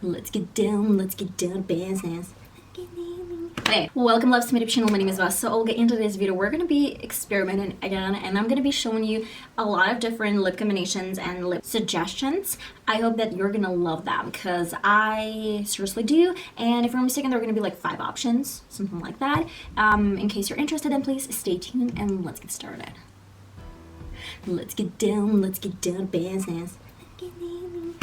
Let's get down to business. Hey, welcome loves to my YouTube channel. My name is VassaOlga. In today's video, we're going to be experimenting again, and I'm going to be showing you a lot of different lip combinations and lip suggestions. I hope that you're going to love them, because I seriously do. And if I'm mistaken, there are going to be like 5 options, something like that. In case you're interested, then please stay tuned and let's get started. Let's get down to business.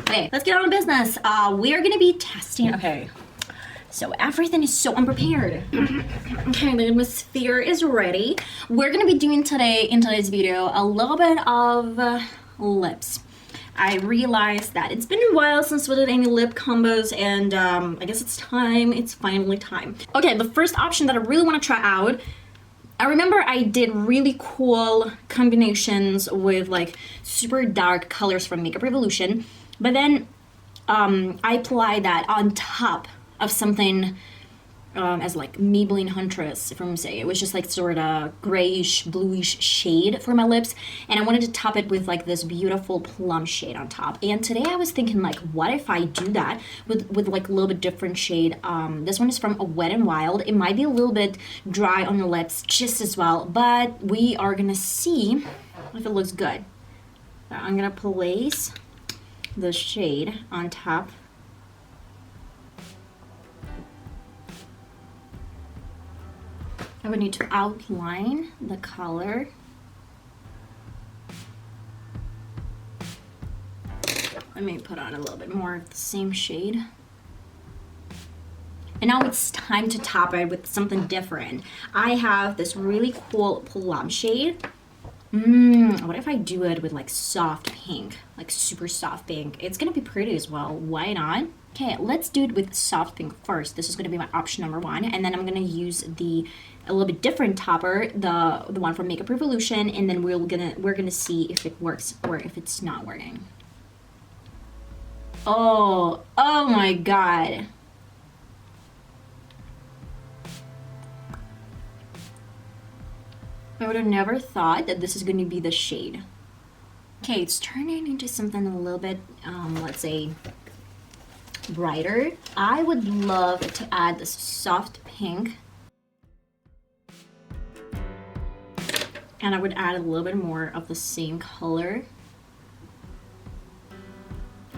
Okay, let's get on to business. We are going to be testing. Okay. So everything is so unprepared. Okay, the atmosphere is ready. We're gonna be doing today, in today's video, a little bit of lips. I realized that it's been a while since we did any lip combos, and I guess it's time, it's finally time. Okay, the first option that I really wanna try out, I remember I did really cool combinations with like super dark colors from Makeup Revolution, but then I applied that on top of something as like Maybelline Huntress, if I'm saying. It was just like sort of grayish, bluish shade for my lips, and I wanted to top it with like this beautiful plum shade on top. And today I was thinking, like, what if I do that with like a little bit different shade. This one is from Wet n Wild. It might be a little bit dry on the lips just as well, but we are gonna see if it looks good. So I'm gonna place the shade on top. I would need to outline the color. Let me put on a little bit more of the same shade. And now it's time to top it with something different. I have this really cool plum shade. What if I do it with like soft pink, like super soft pink? It's gonna be pretty as well. Why not? Okay, let's do it with soft pink first. This is gonna be my option number 1, and then I'm gonna use a little bit different topper, the one from Makeup Revolution, and then we're gonna see if it works or if it's not working. Oh my god. I would have never thought that this is going to be the shade. Okay, it's turning into something a little bit, let's say, brighter. I would love to add this soft pink. And I would add a little bit more of the same color.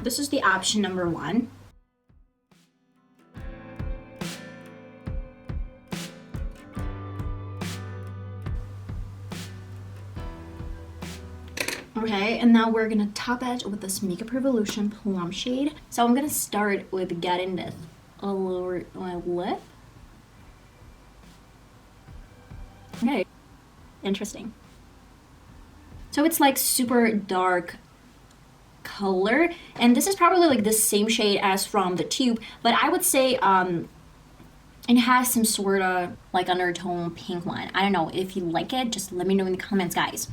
This is the option number 1. Okay, and now we're gonna top it with this Makeup Revolution plum shade. So I'm gonna start with getting this all over my lip. Okay, interesting. So it's like super dark color, and this is probably like the same shade as from the tube, but I would say it has some sort of like undertone pink one. I don't know. If you like it, just let me know in the comments, guys.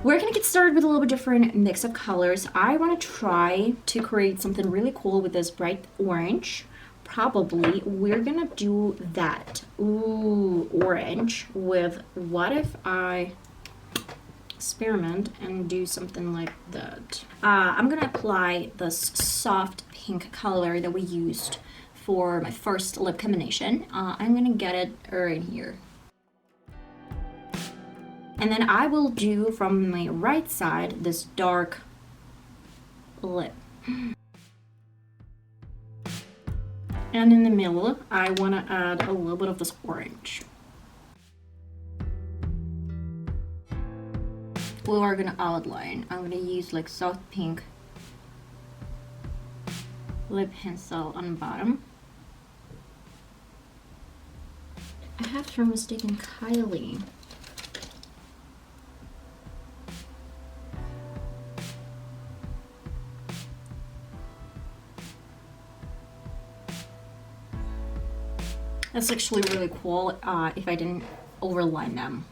We're gonna get started with a little bit different mix of colors. I wanna try to create something really cool with this bright orange. Probably we're gonna do that. Ooh, orange with, what if I experiment and do something like that? I'm gonna apply this soft pink color that we used for my first lip combination. I'm gonna get it right here. And then I will do from my right side this dark lip. And in the middle, I want to add a little bit of this orange. We are going to outline. I'm going to use like soft pink lip pencil on the bottom. I have, for mistaken, Kylie. That's actually really cool if I didn't overline them.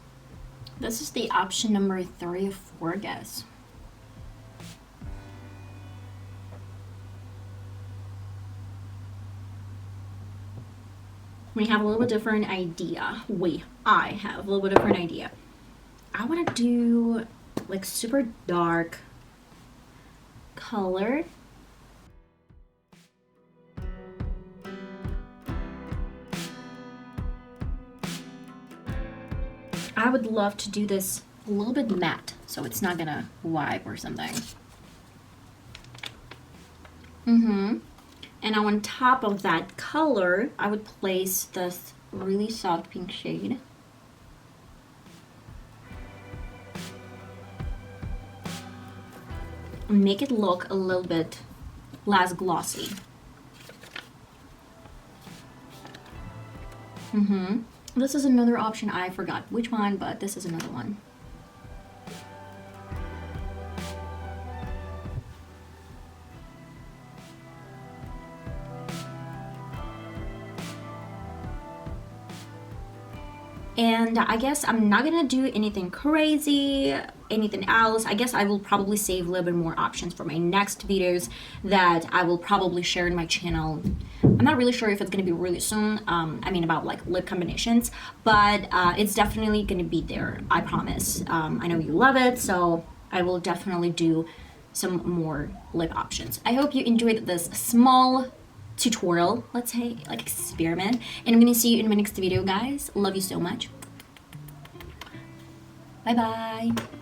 This is the option number 3 or 4, guys. we have a little bit different idea. I have a little bit different idea. I want to do like super dark color. I would love to do this a little bit matte, so it's not gonna wipe or something. And on top of that color, I would place this really soft pink shade. Make it look a little bit less glossy. This is another option. I forgot which one, but this is another one. And I guess I'm not gonna do anything crazy, anything else. I guess I will probably save a little bit more options for my next videos that I will probably share in my channel. I'm not really sure if it's gonna be really soon. I mean about like lip combinations, but it's definitely gonna be there, I promise. I know you love it, so I will definitely do some more lip options. I hope you enjoyed this small tutorial, let's say, like experiment, and I'm gonna see you in my next video, guys. Love you so much. Bye bye.